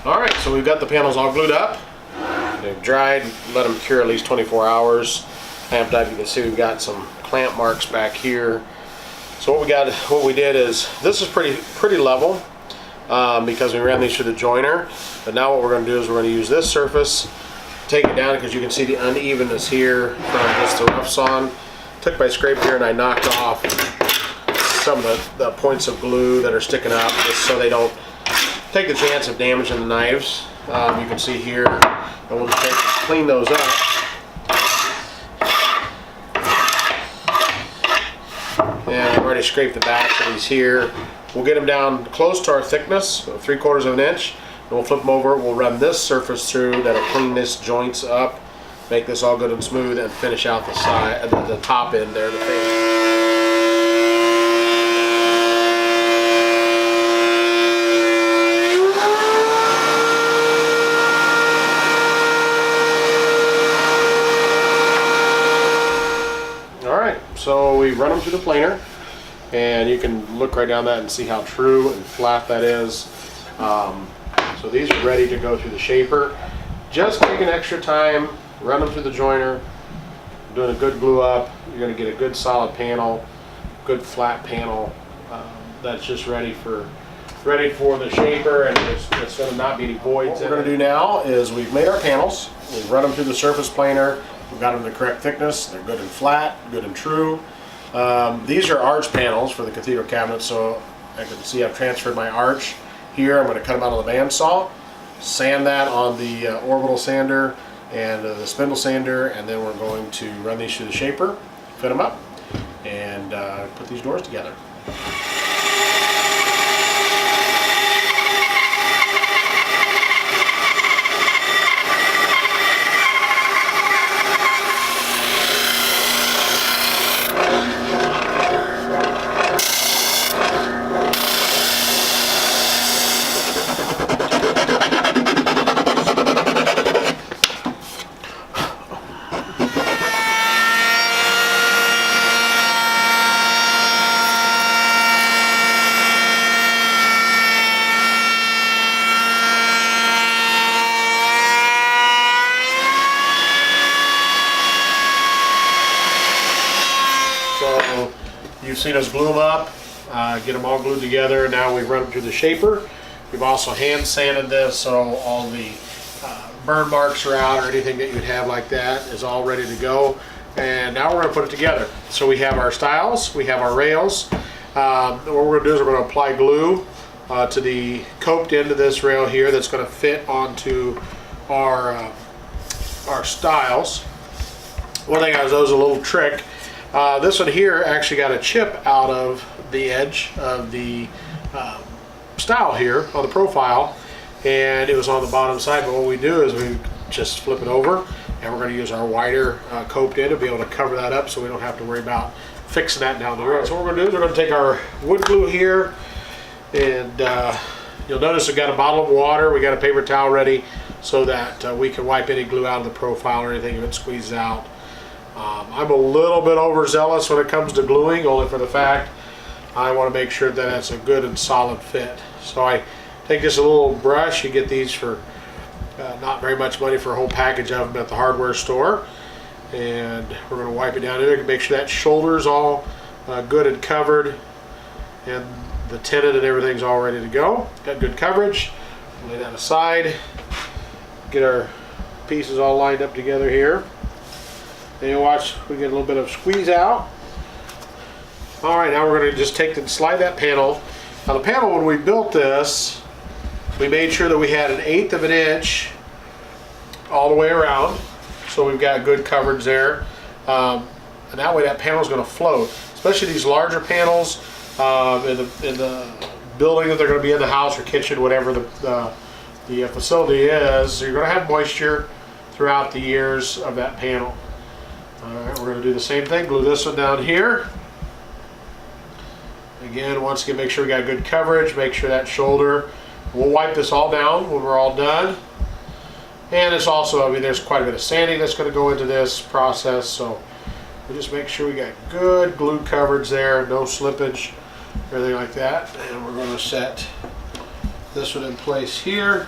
Alright, so we've got the panels all glued up. They've dried, let them cure at least 24 hours. Amped up, you can see we've got some clamp marks back here. So what we did is, this is pretty level because we ran these through the joiner. But now what we're going to do is we're going to use this surface, take it down because you can see the unevenness here from just the rough sawn. Took my scrape here and I knocked off some of the points of glue that are sticking up just so they don't take the chance of damaging the knives. You can see here, and we'll just clean those up. And I've already scraped the backs of these here. We'll get them down close to our thickness, so 3/4 of an inch, and we'll flip them over. We'll run this surface through that'll clean this joints up, make this all good and smooth, and finish out the side, the top end there, the face. So we run them through the planer, and you can look right down that and see how true and flat that is. So these are ready to go through the shaper. Just take an extra time, run them through the joiner, doing a good glue up. You're going to get a good solid panel, good flat panel that's just ready for the shaper, and it's going to not be any voids. What we're going to do now is we've made our panels. We've run them through the surface planer. We've got them the correct thickness. They're good and flat, good and true. These are arch panels for the cathedral cabinet, so I can see I've transferred my arch here. I'm going to cut them out on the bandsaw, sand that on the orbital sander and the spindle sander, and then we're going to run these through the shaper, fit them up, and put these doors together. So you've seen us glue them up, get them all glued together. Now we've run them through the shaper. We've also hand sanded this so all the burn marks are out, or anything that you'd have like that is all ready to go. And now we're going to put it together. So we have our stiles, we have our rails. What we're going to do is we're going to apply glue to the coped end of this rail here that's going to fit onto our stiles. One thing I was a little trick. This one here actually got a chip out of the edge of the stile here on the profile, and it was on the bottom side. But what we do is we just flip it over, and we're going to use our wider coped end to be able to cover that up so we don't have to worry about fixing that down the road. So what we're going to do is we're going to take our wood glue here, and you'll notice we've got a bottle of water. We got a paper towel ready so that we can wipe any glue out of the profile or anything if it squeezes out. I'm a little bit overzealous when it comes to gluing, only for the fact I want to make sure that it's a good and solid fit. So I take just a little brush. You get these for not very much money for a whole package of them at the hardware store. And we're going to wipe it down in there, make sure that shoulder's all good and covered, and the tenon and everything's all ready to go. Got good coverage. Lay that aside. Get our pieces all lined up together here. And you watch, we get a little bit of squeeze out. All right, now we're going to just take and slide that panel. Now the panel, when we built this, we made sure that we had 1/8 of an inch all the way around, so we've got good coverage there. And that way that panel is going to float. Especially these larger panels in the building that they're going to be in, the house or kitchen, whatever the facility is. So you're going to have moisture throughout the years of that panel. Alright, we're going to do the same thing. Glue this one down here. Again, once again, make sure we got good coverage. Make sure that shoulder. We'll wipe this all down when we're all done. And it's also, I mean, there's quite a bit of sanding that's going to go into this process. So we just make sure we got good glue coverage there, no slippage, everything like that. And we're going to set this one in place here.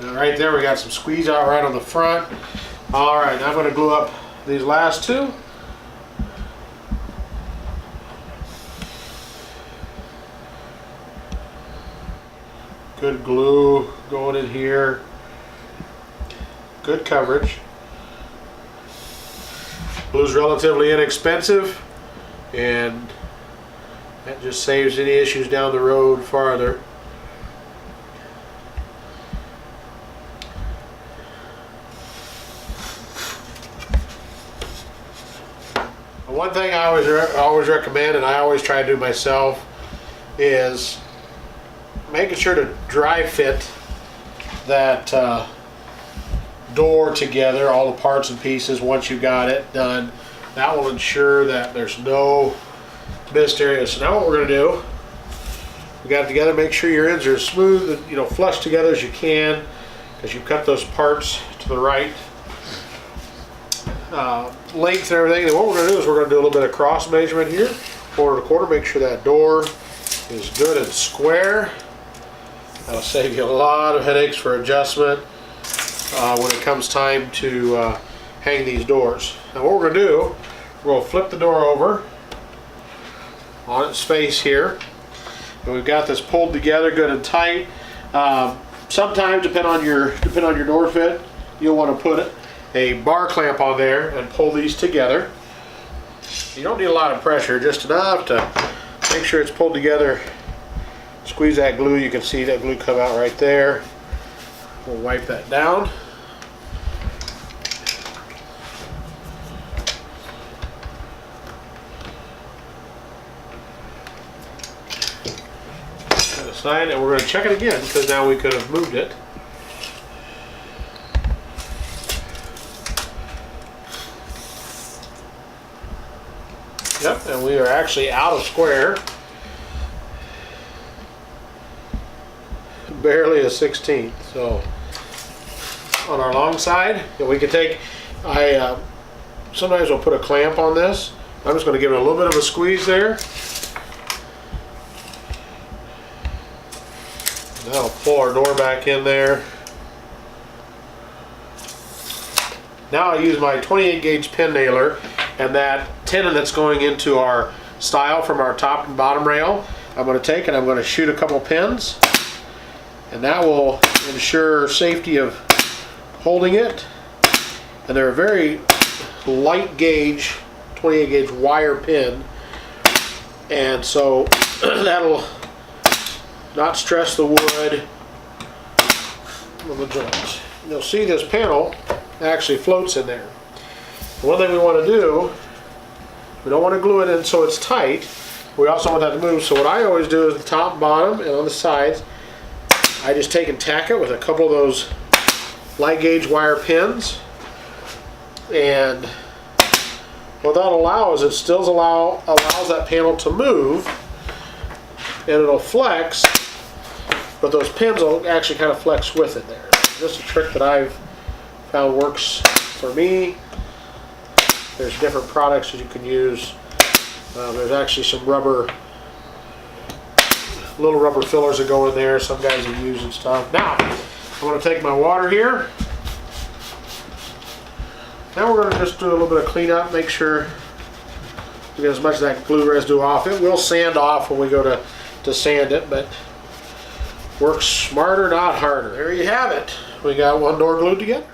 And right there we got some squeeze out right on the front. All right, now I'm going to glue up these last two. Good glue going in here. Good coverage. Glue's relatively inexpensive, and that just saves any issues down the road farther. One thing I always recommend, and I always try to do myself, is making sure to dry fit that door together, all the parts and pieces. Once you got it done, that will ensure that there's no missed areas. So now what we're going to do, we got it together. Make sure your ends are smooth and flush together as you can, because you cut those parts to the right length and everything. And what we're going to do is we're going to do a little bit of cross measurement here, quarter to quarter. Make sure that door is good and square. That'll save you a lot of headaches for adjustment when it comes time to hang these doors. Now what we're going to do, we're going to flip the door over on its face here, and we've got this pulled together good and tight. Sometimes, depending on your door fit, you'll want to put a bar clamp on there and pull these together. You don't need a lot of pressure, just enough to make sure it's pulled together. Squeeze that glue. You can see that glue come out right there. We'll wipe that down. Set aside, and we're going to check it again, because now we could have moved it. Yep, and we are actually out of square. Barely a 1/16. So on our long side, we can take, sometimes we'll put a clamp on this. I'm just going to give it a little bit of a squeeze there. That'll pull our door back in there. Now I use my 28 gauge pin nailer, and that tenon that's going into our stile from our top and bottom rail, I'm going to take and I'm going to shoot a couple pins, and that will ensure safety of holding it. And they're a very light gauge 28 gauge wire pin, and so that'll not stress the wood on the joints. You'll see this panel actually floats in there. One thing we want to do, we don't want to glue it in so it's tight. We also want that to move. So what I always do is the top, bottom, and on the sides, I just take and tack it with a couple of those light gauge wire pins. And what that allows, it still allows that panel to move, and it'll flex, but those pins will actually kind of flex with it there. This is a trick that I've found works for me. There's different products that you can use. There's actually some little rubber fillers that go in there. Some guys have used and stuff. Now, I'm going to take my water here. Now we're going to just do a little bit of cleanup, make sure we get as much of that glue residue off. It will sand off when we go to sand it, but works smarter, not harder. There you have it. We got one door glued together.